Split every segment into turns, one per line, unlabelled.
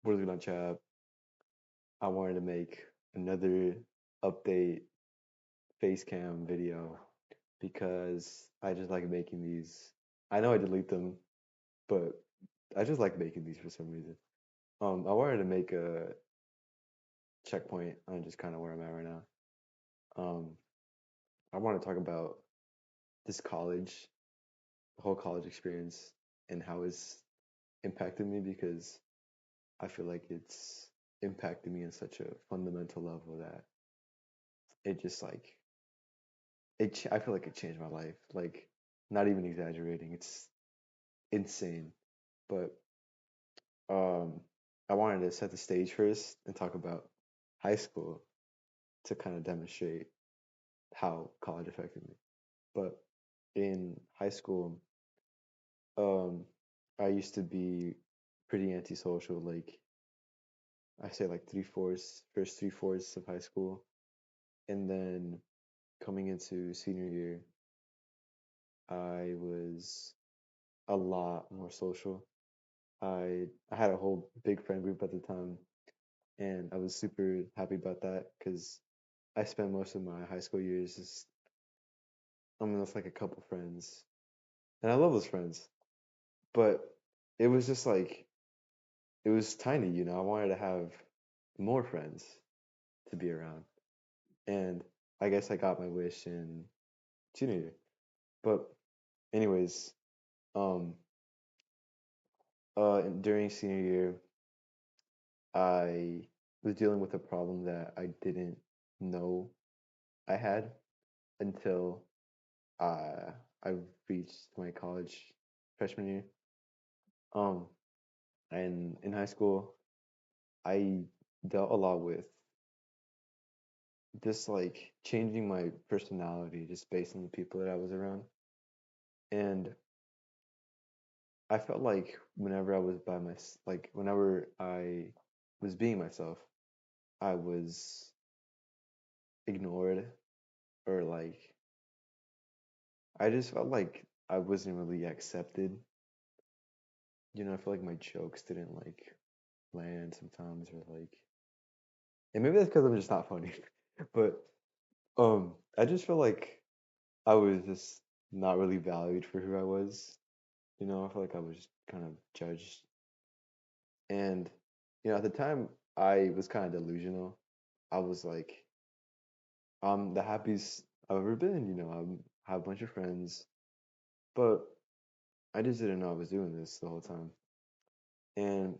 What's going on, chat? I wanted to make another update face cam video because I just like making these. I know I delete them, but I just like making these for some reason. I wanted to make a checkpoint on just kind of where I'm at right now. Um, I want to talk about this college, the whole college experience, and how it's impacted me because I feel like it's impacted me in such a fundamental level that it just like I feel like it changed my life. Like, not even exaggerating. It's insane. But um, I wanted to set the stage first and talk about high school to kind of demonstrate how college affected me. But in high school, um, I used to be pretty antisocial. Like, I say like first 3/4 of high school, and then coming into senior year, I was a lot more social. I had a whole big friend group at the time, and I was super happy about that because I spent most of my high school years just with like a couple friends, and I love those friends, but it was just like it was tiny, you know. I wanted to have more friends to be around, and I guess I got my wish in junior year. But anyways, um, during senior year, I was dealing with a problem that I didn't know I had until uh, I reached my college freshman year. Um, and in high school, I dealt a lot with just like changing my personality just based on the people that I was around. And I felt like whenever I was whenever I was being myself, I was ignored or like I just felt like I wasn't really accepted. You know, I feel like my jokes didn't like land sometimes or like and maybe that's because I'm just not funny. But I just feel like I was just not really valued for who I was. You know, I feel like I was kind of judged. And at the time I was kind of delusional. I was like, I'm the happiest I've ever been, I have a bunch of friends, but I just didn't know I was doing this the whole time. And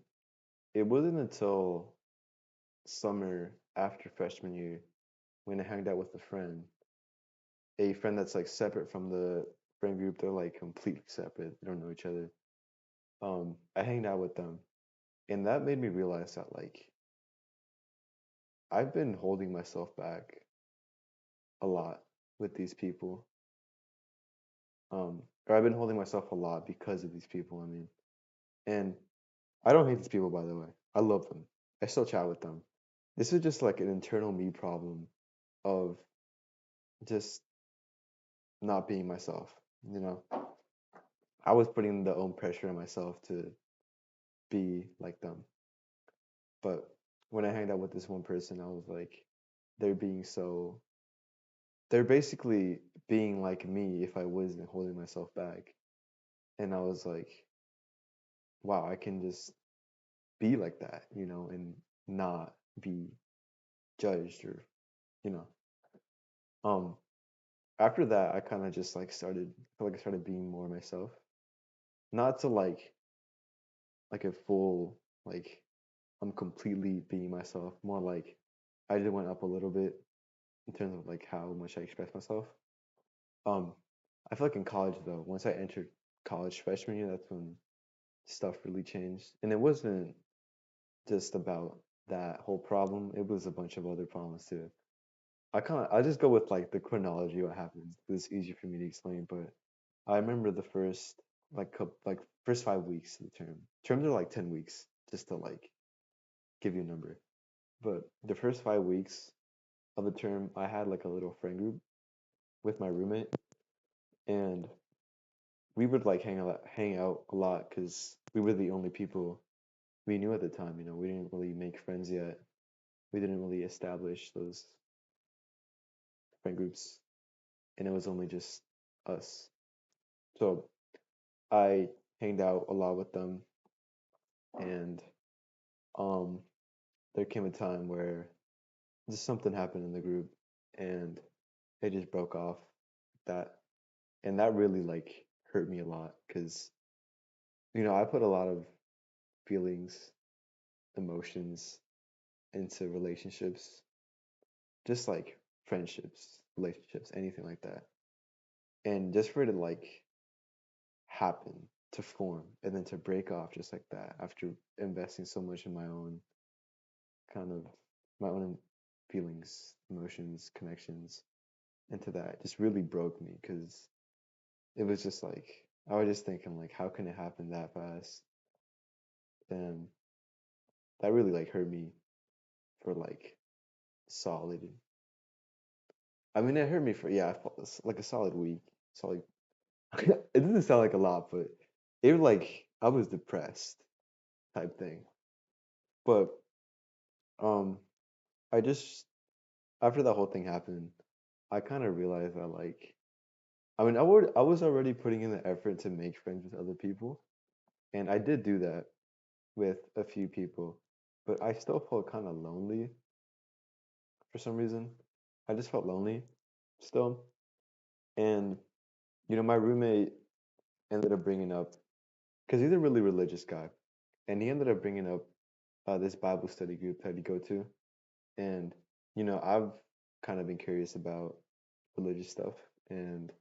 it wasn't until summer after freshman year when I hanged out with a friend that's like separate from the friend group. They're like completely separate. They don't know each other. I hanged out with them, and that made me realize that like I've been holding myself back a lot with these people. Or I've been holding myself a lot because of these people. I mean, and I don't hate these people, by the way. I love them. I still chat with them. This is just like an internal me problem of just not being myself. You know, I was putting the own pressure on myself to be like them. But when I hanged out with this one person, I was like, they're being so, they're basically being like me if I wasn't holding myself back. And I was like, wow, I can just be like that, and not be judged or, you know. Um, After that, I kind of just like I feel like I started being more myself. Not to like a full, like, I'm completely being myself. More like I just went up a little bit in terms of like how much I express myself. Um, I feel like in college though, once I entered college freshman year, that's when stuff really changed. And it wasn't just about that whole problem. It was a bunch of other problems too. I just go with like the chronology of what happened. It's easier for me to explain, but I remember the first like first 5 weeks of the term. Terms are like 10 weeks, just to like give you a number. But the first 5 weeks of the term, I had like a little friend group with my roommate, and we would like hang out a lot because we were the only people we knew at the time, we didn't really make friends yet. We didn't really establish those friend groups, and it was only just us. So I hanged out a lot with them, and um, there came a time where just something happened in the group, and it just broke off. That and that really like hurt me a lot because I put a lot of feelings, emotions into relationships, just like friendships, relationships, anything like that. And just for it to like happen, to form, and then to break off just like that after investing so much in my own kind of my own feelings, emotions, connections into that just really broke me because it was just like I was just thinking like how can it happen that fast? And that really like hurt me for like solid. I mean, it hurt me for like a solid week. Solid. It doesn't sound like a lot, but it was like I was depressed type thing. But um, I just after that whole thing happened, I kind of realized that like I mean I was already putting in the effort to make friends with other people, and I did do that with a few people, but I still felt kind of lonely for some reason. I just felt lonely still, and my roommate ended up bringing up because he's a really religious guy, and he ended up bringing up this Bible study group that he go to, and I've kind of been curious about religious stuff, and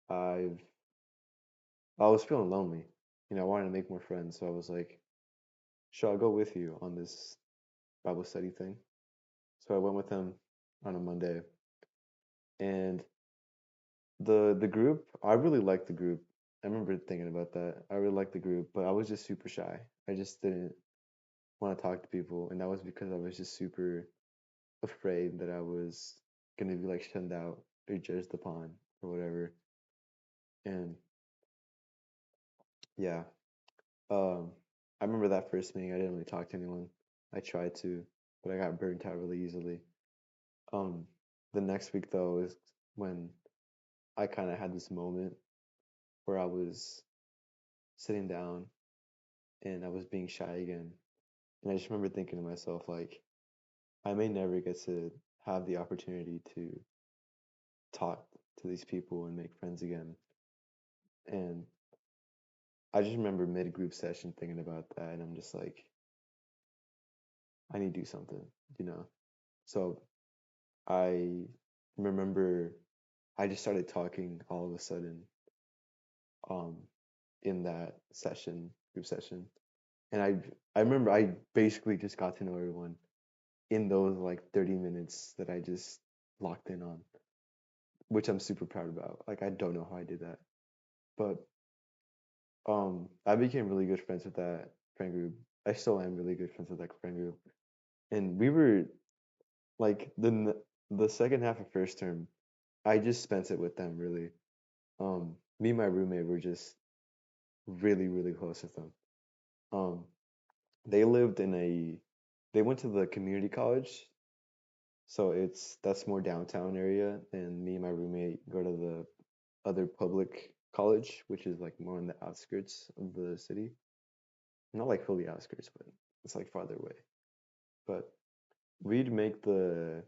I've I was feeling lonely, I wanted to make more friends, so I was like, sure, I'll go with you on this Bible study thing. So I went with him on a Monday, and the group, I really liked the group. I remember thinking about that. I really liked the group, but I was just super shy. I just didn't want to talk to people, and that was because I was just super afraid that I was gonna be like shunned out or judged upon or whatever. And yeah, um, I remember that first meeting. I didn't really talk to anyone. I tried to, but I got burnt out really easily. Um, the next week though is when I kind of had this moment where I was sitting down and I was being shy again. And I just remember thinking to myself, like, I may never get to have the opportunity to talk to these people and make friends again. And I just remember mid group session thinking about that. And I'm just like, I need to do something, you know? So I remember I just started talking all of a sudden um, in that group session. And I remember I basically just got to know everyone in those like 30 minutes that I just locked in on, which I'm super proud about. Like I don't know how I did that. But I became really good friends with that friend group. I still am really good friends with that friend group. And we were like the second half of first term, I just spent it with them really. Me and my roommate were just really, really close with them. Um, they lived in they went to the community college, so that's more downtown area, and me and my roommate go to the other public college, which is like more on the outskirts of the city. Not like fully outskirts, but it's like farther away. But we'd make the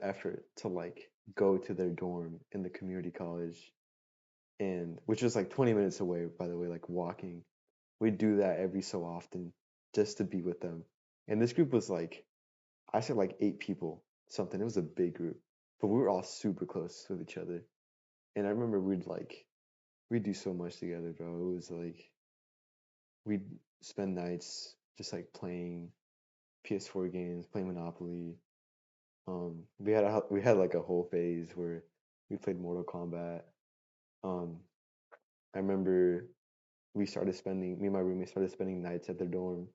effort to like go to their dorm in the community college, and which was like 20 minutes away, by the way, like walking. We'd do that every so often just to be with them. And this group was like, I said like 8 people, something. It was a big group, but we were all super close with each other. And I remember we'd do so much together, bro. It was like we'd spend nights just like playing PS4 games, playing Monopoly. We had like a whole phase where we played Mortal Kombat. Um, I remember me and my roommate started spending nights at their dorm,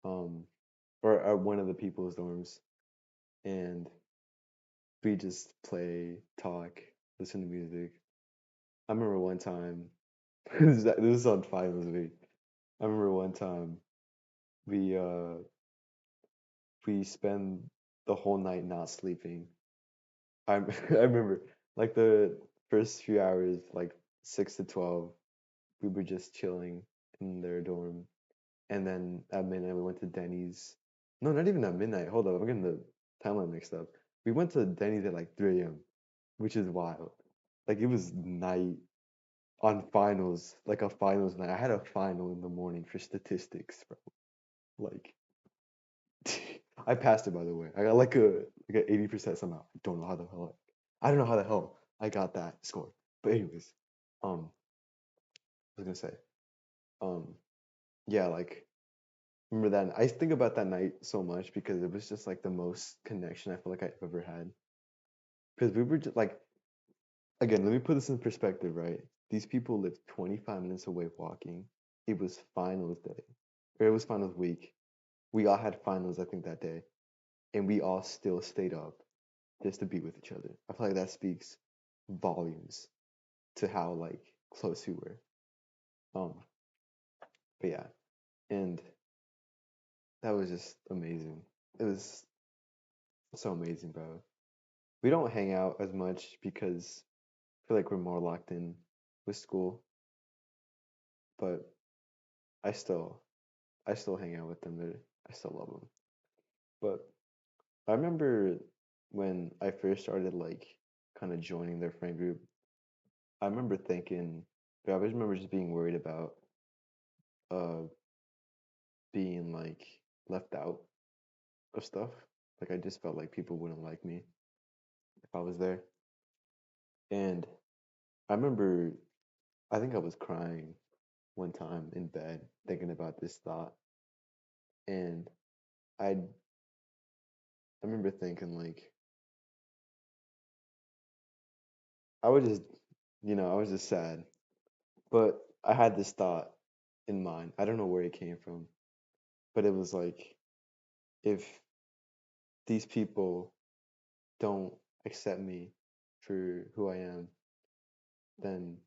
um, or at one of the people's dorms, and we just play, talk, listen to music. I remember one time, this is on Finals Week. I remember one time we uh we spend the whole night not sleeping. I remember like the first few hours, like 6 to 12, we were just chilling in their dorm. And then at midnight we went to Denny's. No, not even at midnight. Hold up, I'm getting the timeline mixed up. We went to Denny's at like 3 a.m., which is wild. Like it was night on finals, like a finals night. I had a final in the morning for statistics, bro. Like I passed it by the way. I got like a 80% somehow. I don't know how the hell I don't know how the hell I got that score. But anyways, I was gonna say, um, yeah, like remember that I think about that night so much because it was just like the most connection I feel like I've ever had. Because we were just like, again, let me put this in perspective, right? These people lived 25 minutes away walking. It was finals day, or it was finals week. We all had finals, I think, that day, and we all still stayed up just to be with each other. I feel like that speaks volumes to how like close we were. Um, but yeah, and that was just amazing. It was so amazing, bro. We don't hang out as much because I feel like we're more locked in with school, but I still I still hang out with them. I still love them. But I remember when I first started like kind of joining their friend group, I remember thinking, I always remember just being worried about uh being like left out of stuff. Like I just felt like people wouldn't like me if I was there. And I remember I think I was crying one time in bed thinking about this thought. And I remember thinking like I was just I was just sad. But I had this thought in mind. I don't know where it came from, but it was like if these people don't accept me for who I am, then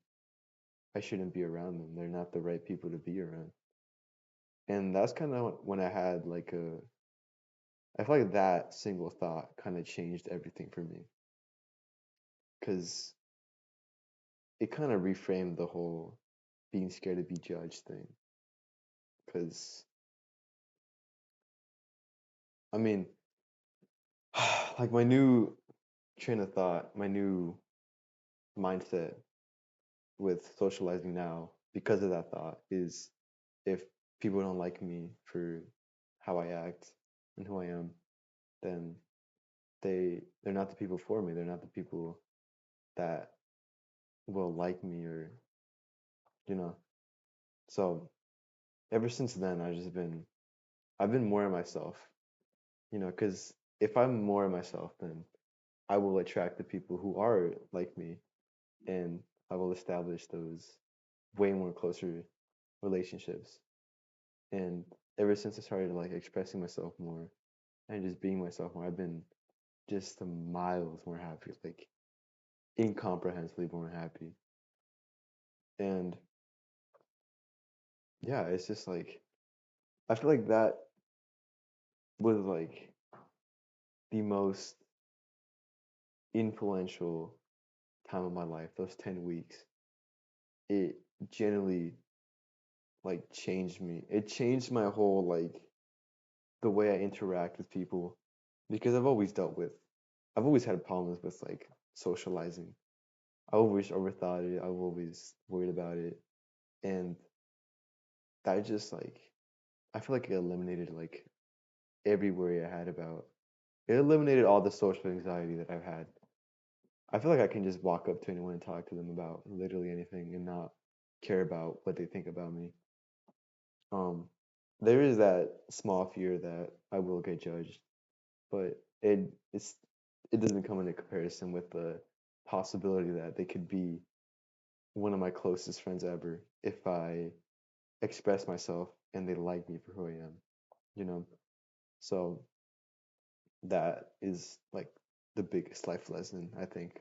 I shouldn't be around them. They're not the right people to be around. And that's kind of when I had like I feel like that single thought kind of changed everything for me because it kind of reframed the whole being scared to be judged thing. Because, I mean, like my new train of thought, my new mindset with socializing now because of that thought is if people don't like me for how I act and who I am, then they're not the people for me. They're not the people that will like me or you know. So ever since then, I've been more of myself, because if I'm more of myself, then I will attract the people who are like me, and I will establish those way more closer relationships. And ever since I started like expressing myself more and just being myself more, I've been just miles more happy, like incomprehensibly more happy. And yeah, it's just like I feel like that was like the most influential time of my life, those 10 weeks. It genuinely like changed me. It changed my whole like the way I interact with people because I've always had problems with like socializing. I always overthought it. I was always worried about it. And that just like I feel like it eliminated like every worry I had about it eliminated all the social anxiety that I've had. I feel like I can just walk up to anyone and talk to them about literally anything and not care about what they think about me. Um, there is that small fear that I will get judged, but it doesn't come into comparison with the possibility that they could be one of my closest friends ever if I express myself and they like me for who I am, you know? So that is like the biggest life lesson I think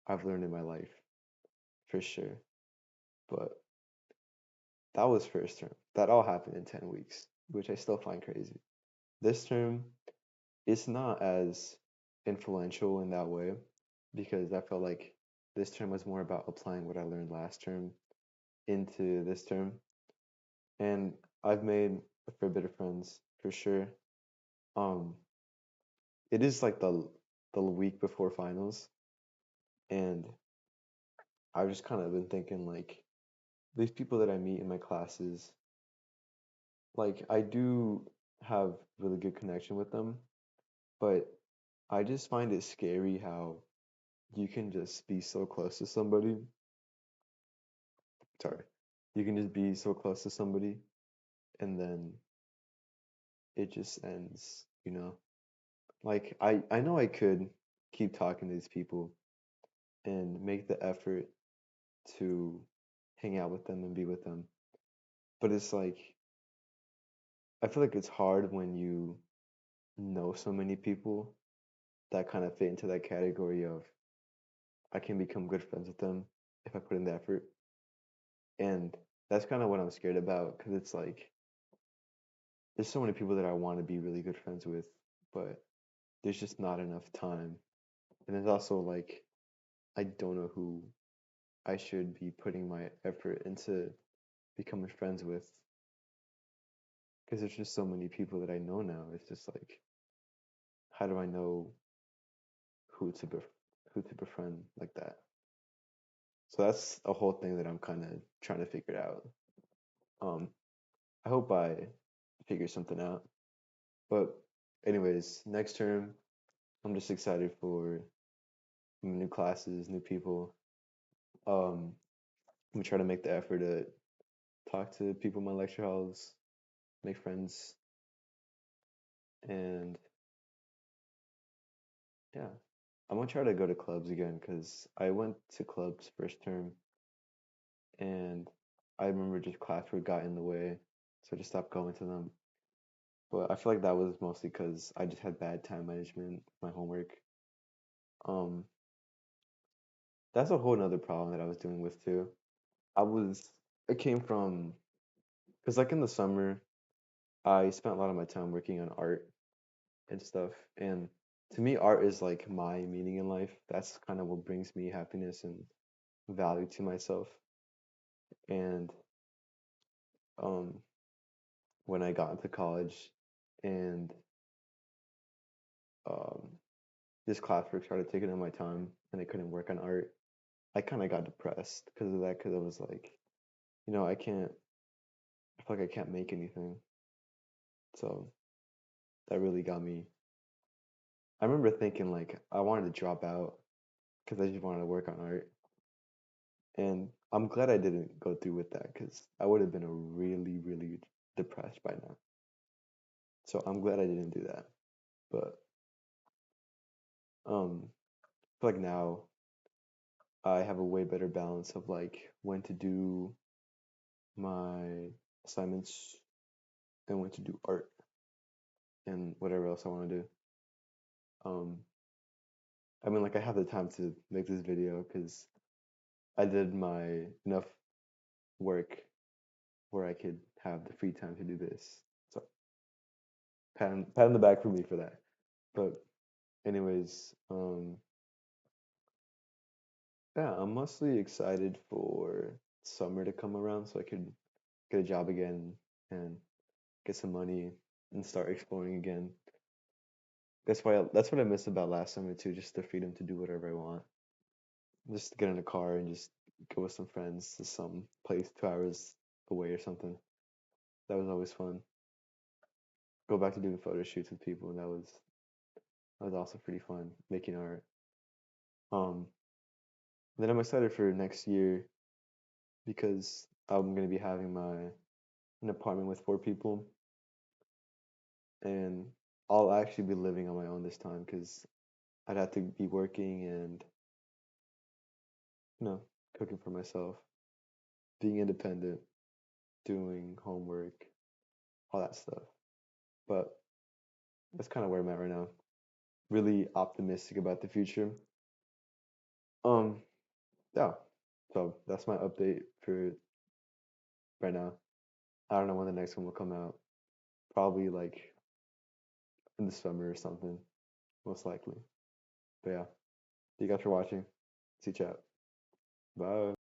I've learned in my life for sure. But that was first term. That all happened in 10 weeks. which I still find crazy. This term, it's not as influential in that way because I felt like this term was more about applying what I learned last term into this term. And I've made a fair bit of friends for sure. Um, it is like the week before finals, and I've just kind of been thinking like these people that I meet in my classes, like I do have really good connection with them, but I just find it scary how you can just be so close to somebody. Sorry. You can just be so close to somebody and then it just ends, you know? Like I know I could keep talking to these people and make the effort to hang out with them and be with them. But it's like I feel like it's hard when you know so many people that kind of fit into that category of I can become good friends with them if I put in the effort. And that's kind of what I'm scared about because it's like there's so many people that I want to be really good friends with, but there's just not enough time. And there's also like I don't know who I should be putting my effort into becoming friends with because there's just so many people that I know now. It's just like how do I know who to who to befriend like that? So that's a whole thing that I'm kind of trying to figure out. Um, I hope I figure something out. But anyways, next term, I'm just excited for new classes, new people. Um, I'm gonna try to make the effort to talk to people in my lecture halls, make friends, and yeah, I'm gonna try to go to clubs again because I went to clubs first term and I remember just classwork got in the way, so I just stopped going to them. But I feel like that was mostly because I just had bad time management, my homework. Um, that's a whole nother problem that I was dealing with too. I was, it came from, because like in the summer, I spent a lot of my time working on art and stuff. And to me, art is like my meaning in life. That's kind of what brings me happiness and value to myself. And um, when I got into college and um, this classwork started taking up my time and I couldn't work on art, I kind of got depressed because of that. Because I was like, I can't, I feel like I can't make anything. So that really got me. I remember thinking like I wanted to drop out because I just wanted to work on art. And I'm glad I didn't go through with that because I would have been a really, really depressed by now. So I'm glad I didn't do that. But I feel like now I have a way better balance of like when to do my assignments and when to do art and whatever else I want to do. Um, I mean, like I have the time to make this video because I did my enough work where I could have the free time to do this. So pat on the back for me for that. But anyways, yeah, I'm mostly excited for summer to come around so I could get a job again and get some money and start exploring again. That's what I miss about last summer too, just the freedom to do whatever I want. Just get in a car and just go with some friends to some place 2 hours away or something. That was always fun. Go back to doing photo shoots with people, and that was also pretty fun making art. Um, then I'm excited for next year because I'm gonna be having my an apartment with 4 people, and I'll actually be living on my own this time because I'd have to be working and you know cooking for myself, being independent, doing homework, all that stuff. But that's kind of where I'm at right now. Really optimistic about the future. Um, yeah. So that's my update for right now. I don't know when the next one will come out. probably like in the summer or something, most likely. But yeah, thank you guys for watching. See you, chat. Bye.